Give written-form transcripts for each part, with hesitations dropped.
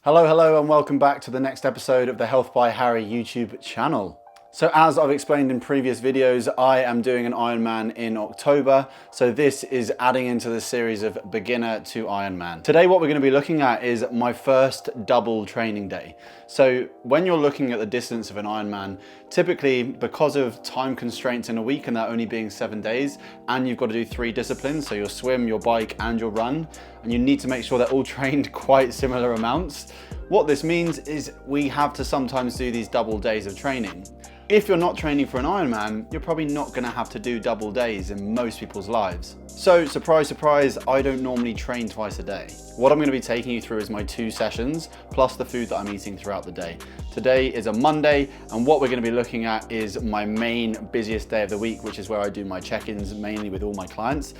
Hello and welcome back to the next episode of the Health by Harry YouTube channel. So as I've explained in previous videos, I am doing an Ironman in October. So this is adding into the series of beginner to Ironman. Today what we're going to be looking at is my first double training day. So when you're looking at the distance of an Ironman, typically because of time constraints in a week and that only being 7 days, and you've got to do 3 disciplines, so your swim, your bike and your run, and you need to make sure they're all trained quite similar amounts. What this means is we have to sometimes do these double days of training. If you're not training for an Ironman, you're probably not going to have to do double days in most people's lives. So surprise, surprise, I don't normally train twice a day. What I'm going to be taking you through is my 2 sessions, plus the food that I'm eating throughout the day. Today is a Monday, and what we're going to be looking at is my main busiest day of the week, which is where I do my check-ins mainly with all my clients,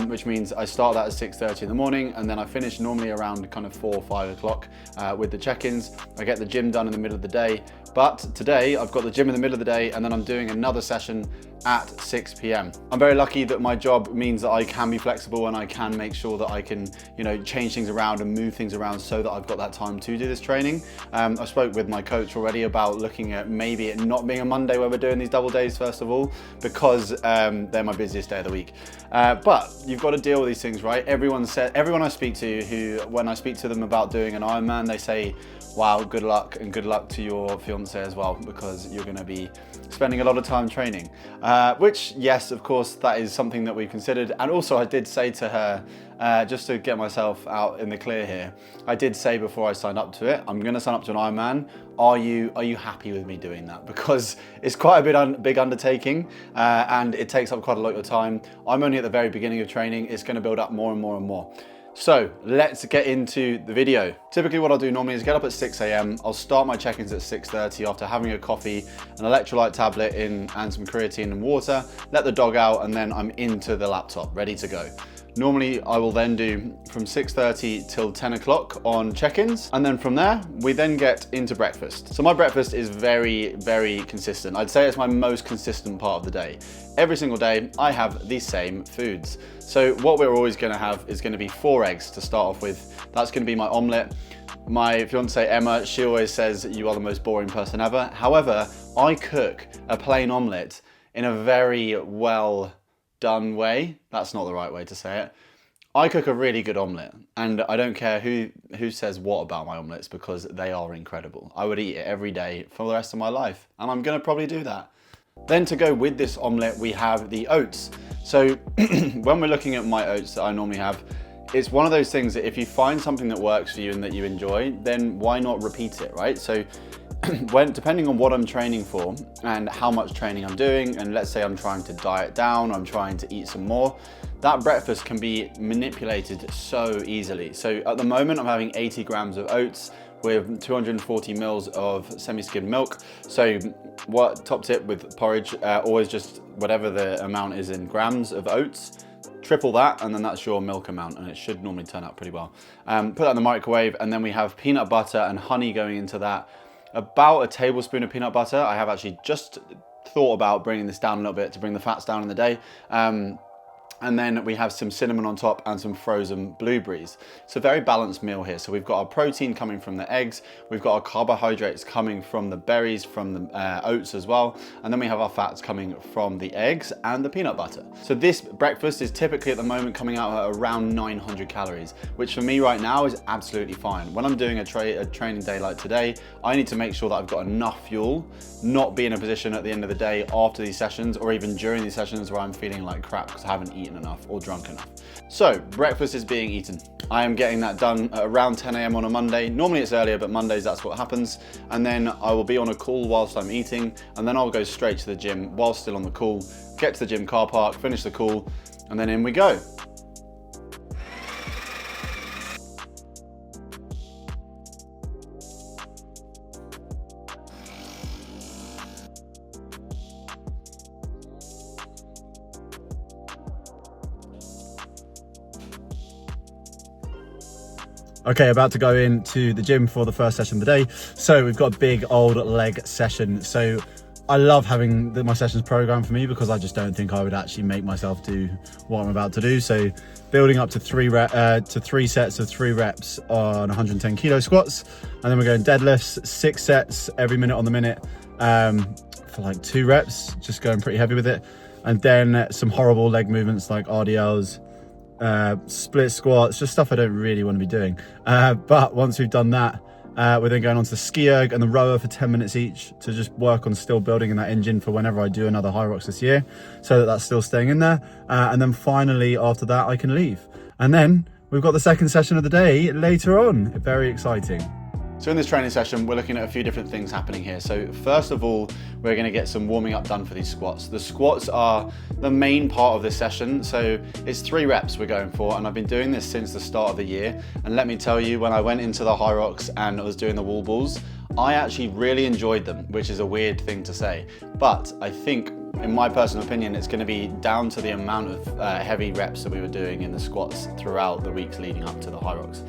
which means I start that at 6:30 in the morning, and then I finish normally around kind of 4 or 5 o'clock with the check-ins. I get the gym done in the middle of the day, but today I've got the gym in the middle of the day, and then I'm doing another session at 6 p.m. I'm very lucky that my job means that I can be flexible and I can make sure that I can, change things around and move things around so that I've got that time to do this training. I spoke with my coach already about looking at maybe it not being a Monday where we're doing these double days first of all, because they're my busiest day of the week. But you've got to deal with these things, right? Everyone I speak to when I speak to them about doing an Ironman, they say, wow, good luck, and good luck to your fiance as well, because you're going to be spending a lot of time training. Which, yes, of course, that is something that we've considered. And also I did say to her, just to get myself out in the clear here, I did say before I signed up to it, I'm going to sign up to an Ironman. Are you happy with me doing that? Because it's quite a big undertaking, and it takes up quite a lot of your time. I'm only at the very beginning of training. It's going to build up more and more and more. So let's get into the video. Typically what I'll do normally is get up at 6 a.m. I'll start my check-ins at 6:30 after having a coffee, an electrolyte tablet in, and some creatine and water, let the dog out, and then I'm into the laptop, ready to go. Normally I will then do from 6:30 till 10 o'clock on check-ins, and then from there we then get into breakfast. So my breakfast is very, very consistent. I'd say it's my most consistent part of the day. Every single day I have the same foods. So what we're always going to have is going to be 4 eggs to start off with. That's going to be my omelette. My fiance Emma, she always says you are the most boring person ever. However, I cook a plain omelette in a very well done way. That's not the right way to say it. I cook a really good omelette, and I don't care who says what about my omelettes, because they are incredible. I would eat it every day for the rest of my life, and I'm going to probably do that. Then to go with this omelette, we have the oats. So when we're looking at my oats that I normally have, it's one of those things that if you find something that works for you and that you enjoy, then why not repeat it, right? So depending on what I'm training for and how much training I'm doing, and let's say I'm trying to diet down, I'm trying to eat some more, that breakfast can be manipulated so easily. So at the moment I'm having 80 grams of oats with 240 mils of semi-skimmed milk. So what top tip with porridge, always just whatever the amount is in grams of oats, triple that, and then that's your milk amount, and it should normally turn out pretty well. Put that in the microwave, and then we have peanut butter and honey going into that. About a tablespoon of peanut butter. I have actually just thought about bringing this down a little bit to bring the fats down in the day. And then we have some cinnamon on top and some frozen blueberries. It's a very balanced meal here. So we've got our protein coming from the eggs, we've got our carbohydrates coming from the berries, from the oats as well, and then we have our fats coming from the eggs and the peanut butter. So this breakfast is typically at the moment coming out at around 900 calories, which for me right now is absolutely fine. When I'm doing a training day like today, I need to make sure that I've got enough fuel, not be in a position at the end of the day after these sessions or even during these sessions where I'm feeling like crap because I haven't eaten enough or drunk enough. So breakfast is being eaten. I am getting that done at around 10 a.m. on a Monday. Normally it's earlier, but Mondays that's what happens. And then I will be on a call whilst I'm eating, and then I'll go straight to the gym while still on the call, get to the gym car park, finish the call, and then in we go. Okay, about to go into the gym for the first session of the day. So we've got a big old leg session. So I love having my sessions programmed for me because I just don't think I would actually make myself do what I'm about to do. So building up to three sets of 3 reps on 110 kilo squats, and then we're going deadlifts, 6 sets every minute on the minute for like 2 reps, just going pretty heavy with it. And then some horrible leg movements like RDLs, split squats, just stuff I don't really want to be doing. But once we've done that, we're then going on to the ski erg and the rower for 10 minutes each to just work on still building in that engine for whenever I do another high rocks this year, so that that's still staying in there. And then finally after that I can leave. And then we've got the second session of the day later on. Very exciting. So in this training session, we're looking at a few different things happening here. So first of all, we're going to get some warming up done for these squats. The squats are the main part of this session. So it's 3 reps we're going for, and I've been doing this since the start of the year. And let me tell you, when I went into the high rocks and I was doing the wall balls, I actually really enjoyed them, which is a weird thing to say. But I think, in my personal opinion, it's going to be down to the amount of heavy reps that we were doing in the squats throughout the weeks leading up to the high rocks.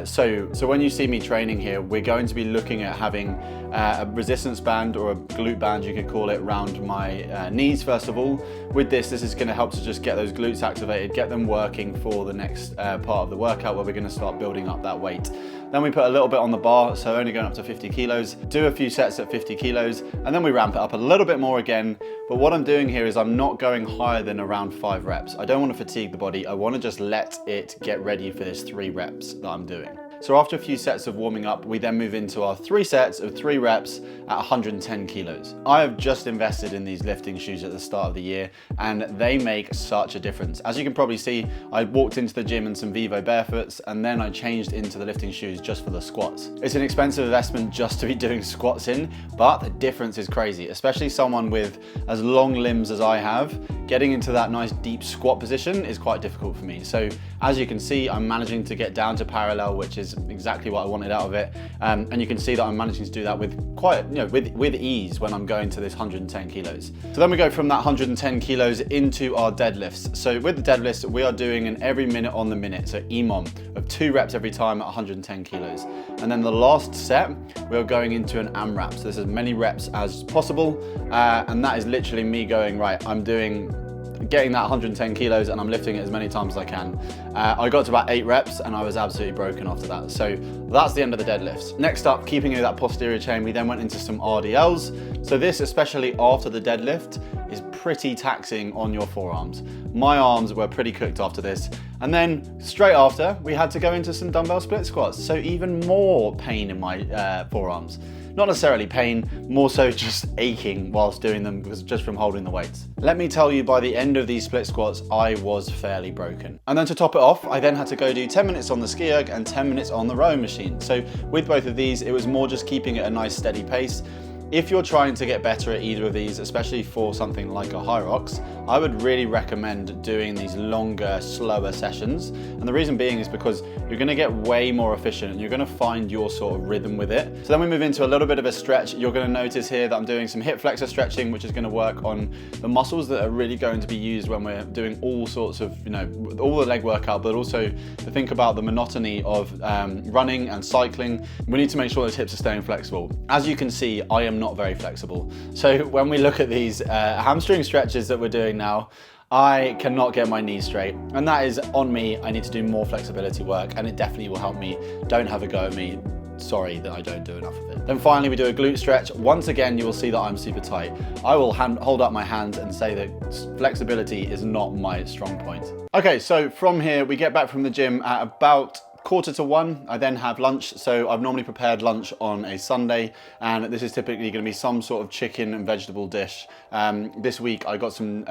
So when you see me training here, we're going to be looking at having a resistance band, or a glute band you could call it, around my knees first of all. With this is going to help to just get those glutes activated, get them working for the next part of the workout where we're going to start building up that weight. Then we put a little bit on the bar, so only going up to 50 kilos, do a few sets at 50 kilos, and then we ramp it up a little bit more again. But what I'm doing here is I'm not going higher than around 5 reps. I don't want to fatigue the body. I want to just let it get ready for this 3 reps that I'm doing. So after a few sets of warming up, we then move into our 3 sets of 3 reps at 110 kilos. I have just invested in these lifting shoes at the start of the year, and they make such a difference. As you can probably see, I walked into the gym in some Vivo barefoots, and then I changed into the lifting shoes just for the squats. It's an expensive investment just to be doing squats in, but the difference is crazy, especially someone with as long limbs as I have. Getting into that nice deep squat position is quite difficult for me. So as you can see, I'm managing to get down to parallel, which is exactly what I wanted out of it. And you can see that I'm managing to do that with quite, with ease when I'm going to this 110 kilos. So then we go from that 110 kilos into our deadlifts. So with the deadlifts, we are doing an every minute on the minute, so EMOM, of 2 reps every time at 110 kilos. And then the last set, we're going into an AMRAP. So this is as many reps as possible. And that is literally me going, right, I'm getting that 110 kilos and I'm lifting it as many times as I can. I got to about 8 reps and I was absolutely broken after that. So that's the end of the deadlifts. Next up, keeping that posterior chain, we then went into some RDLs. So this, especially after the deadlift, is pretty taxing on your forearms. My arms were pretty cooked after this. And then straight after, we had to go into some dumbbell split squats. So even more pain in my forearms. Not necessarily pain, more so just aching whilst doing them just from holding the weights. Let me tell you, by the end of these split squats, I was fairly broken. And then to top it off, I then had to go do 10 minutes on the ski erg and 10 minutes on the rowing machine. So with both of these, it was more just keeping it a nice steady pace. If you're trying to get better at either of these, especially for something like a high rocks, I would really recommend doing these longer, slower sessions. And the reason being is because you're gonna get way more efficient and you're gonna find your sort of rhythm with it. So then we move into a little bit of a stretch. You're gonna notice here that I'm doing some hip flexor stretching, which is gonna work on the muscles that are really going to be used when we're doing all sorts of, all the leg workout, but also to think about the monotony of running and cycling. We need to make sure those hips are staying flexible. As you can see, I am not very flexible. So when we look at these hamstring stretches that we're doing now, I cannot get my knees straight, and that is on me. I need to do more flexibility work, and it definitely will help me. Don't have a go at me. Sorry that I don't do enough of it. Then finally we do a glute stretch. Once again, you will see that I'm super tight. I will hold up my hands and say that flexibility is not my strong point. Okay, so from here, we get back from the gym at about 1:45. I then have lunch. So I've normally prepared lunch on a Sunday, and this is typically going to be some sort of chicken and vegetable dish. This week I got some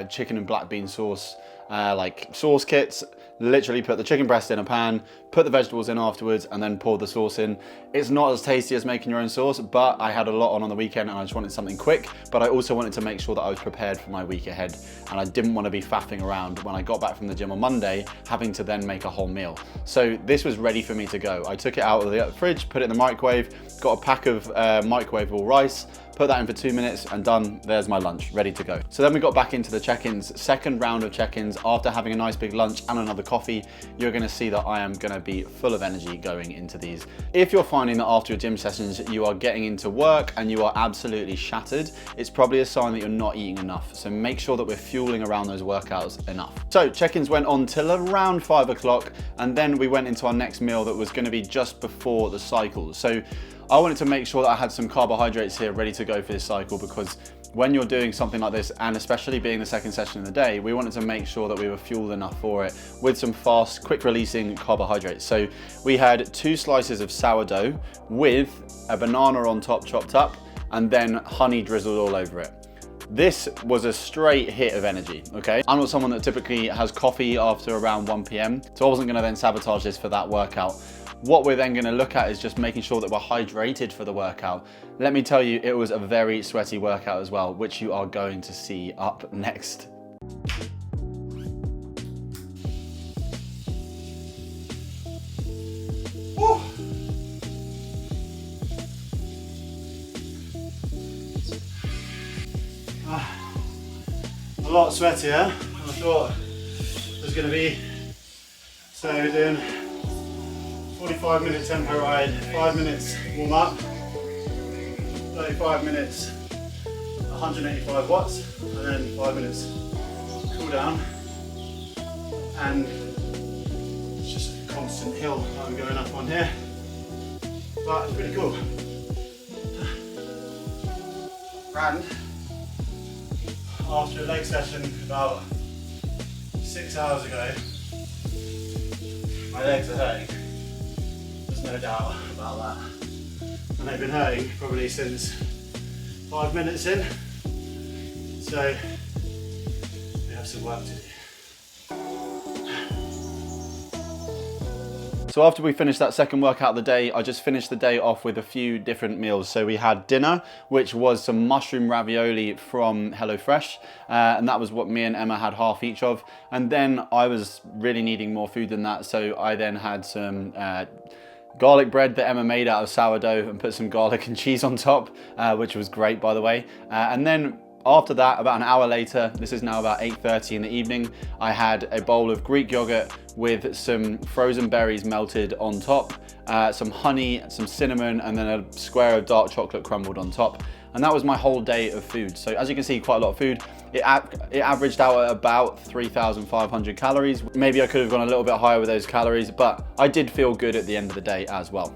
chicken and black bean sauce, like sauce kits. Literally put the chicken breast in a pan, put the vegetables in afterwards, and then pour the sauce in. It's not as tasty as making your own sauce, but I had a lot on the weekend and I just wanted something quick, but I also wanted to make sure that I was prepared for my week ahead, and I didn't want to be faffing around when I got back from the gym on Monday, having to then make a whole meal. So this was ready for me to go. I took it out of the fridge, put it in the microwave, got a pack of microwavable rice, put that in for 2 minutes and done. There's my lunch, ready to go. So then we got back into the check-ins, second round of check-ins. After having a nice big lunch and another coffee, you're gonna see that I am gonna be full of energy going into these. If you're finding that after your gym sessions, you are getting into work and you are absolutely shattered, it's probably a sign that you're not eating enough. So make sure that we're fueling around those workouts enough. So check-ins went on till around 5 o'clock, and then we went into our next meal that was gonna be just before the cycle. So I wanted to make sure that I had some carbohydrates here ready to go for this cycle, because when you're doing something like this, and especially being the second session in the day, we wanted to make sure that we were fueled enough for it with some fast, quick releasing carbohydrates. So we had 2 slices of sourdough with a banana on top chopped up, and then honey drizzled all over it. This was a straight hit of energy, okay? I'm not someone that typically has coffee after around 1 p.m, so I wasn't gonna then sabotage this for that workout. What we're then gonna look at is just making sure that we're hydrated for the workout. Let me tell you, it was a very sweaty workout as well, which you are going to see up next. Woo. A lot sweatier than I thought it was gonna be. So we're doing 45-minute tempo ride, 5 minutes warm up, 35 minutes, 185 watts, and then 5 minutes cool down. And it's just a constant hill that I'm going up on here, but it's pretty cool. And after a leg session about 6 hours ago, my legs are hurting. There's no doubt about that. And they've been hurting probably since 5 minutes in. So we have some work to do. So after we finished that second workout of the day, I just finished the day off with a few different meals. So we had dinner, which was some mushroom ravioli from HelloFresh, and that was what me and Emma had half each of. And then I was really needing more food than that, so I then had some garlic bread that Emma made out of sourdough and put some garlic and cheese on top, which was great, by the way. And then after that, about an hour later, this is now about 8:30 in the evening, I had a bowl of Greek yogurt with some frozen berries melted on top, some honey, some cinnamon, and then a square of dark chocolate crumbled on top. And that was my whole day of food. So as you can see, quite a lot of food. It averaged out at about 3,500 calories. Maybe I could have gone a little bit higher with those calories, but I did feel good at the end of the day as well.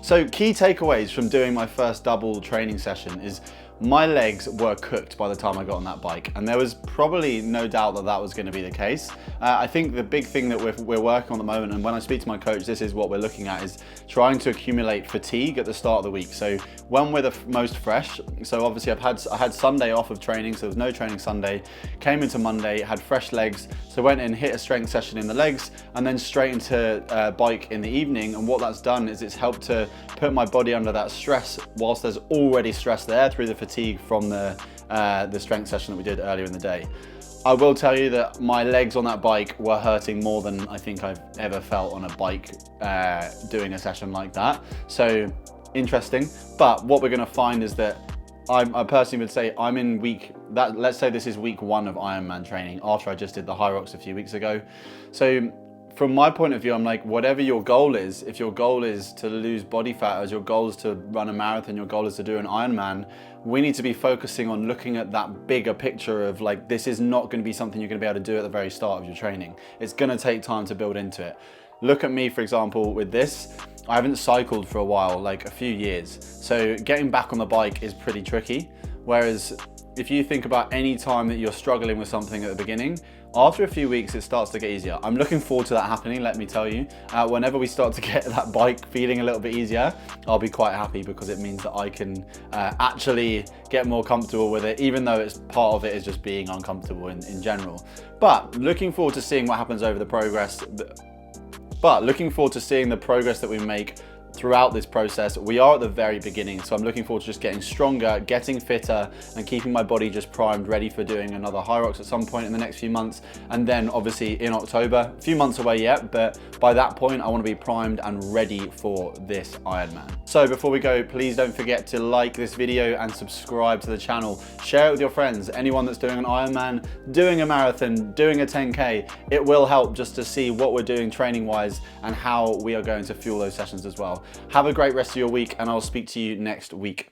So key takeaways from doing my first double training session is my legs were cooked by the time I got on that bike, and there was probably no doubt that that was going to be the case. I think the big thing that we're working on at the moment, and when I speak to my coach, this is what we're looking at, is trying to accumulate fatigue at the start of the week. So when we're the most fresh, so obviously I had Sunday off of training, so there was no training Sunday, came into Monday, had fresh legs, so went and hit a strength session in the legs, and then straight into bike in the evening. And what that's done is it's helped to put my body under that stress whilst there's already stress there through the fatigue from the strength session that we did earlier in the day. I will tell you that my legs on that bike were hurting more than I think I've ever felt on a bike doing a session like that. So interesting. But what we're going to find is that I personally would say I'm in let's say this is week 1 of Ironman training after I just did the High Rocks a few weeks ago. So from my point of view, I'm like, whatever your goal is, if your goal is to lose body fat, as your goal is to run a marathon, your goal is to do an Ironman, we need to be focusing on looking at that bigger picture of like, this is not going to be something you're going to be able to do at the very start of your training. It's going to take time to build into it. Look at me, for example, with this. I haven't cycled for a while, like a few years. So getting back on the bike is pretty tricky. Whereas if you think about any time that you're struggling with something at the beginning, after a few weeks, it starts to get easier. I'm looking forward to that happening, let me tell you. Whenever we start to get that bike feeling a little bit easier, I'll be quite happy, because it means that I can actually get more comfortable with it, even though it's part of it is just being uncomfortable in general. But looking forward to seeing what happens over the progress. But looking forward to seeing the progress that we make throughout this process. We are at the very beginning, so I'm looking forward to just getting stronger, getting fitter, and keeping my body just primed, ready for doing another Hyrox at some point in the next few months. And then obviously in October, a few months away yet, but by that point, I want to be primed and ready for this Ironman. So before we go, please don't forget to like this video and subscribe to the channel. Share it with your friends, anyone that's doing an Ironman, doing a marathon, doing a 10K. It will help just to see what we're doing training wise and how we are going to fuel those sessions as well. Have a great rest of your week, and I'll speak to you next week.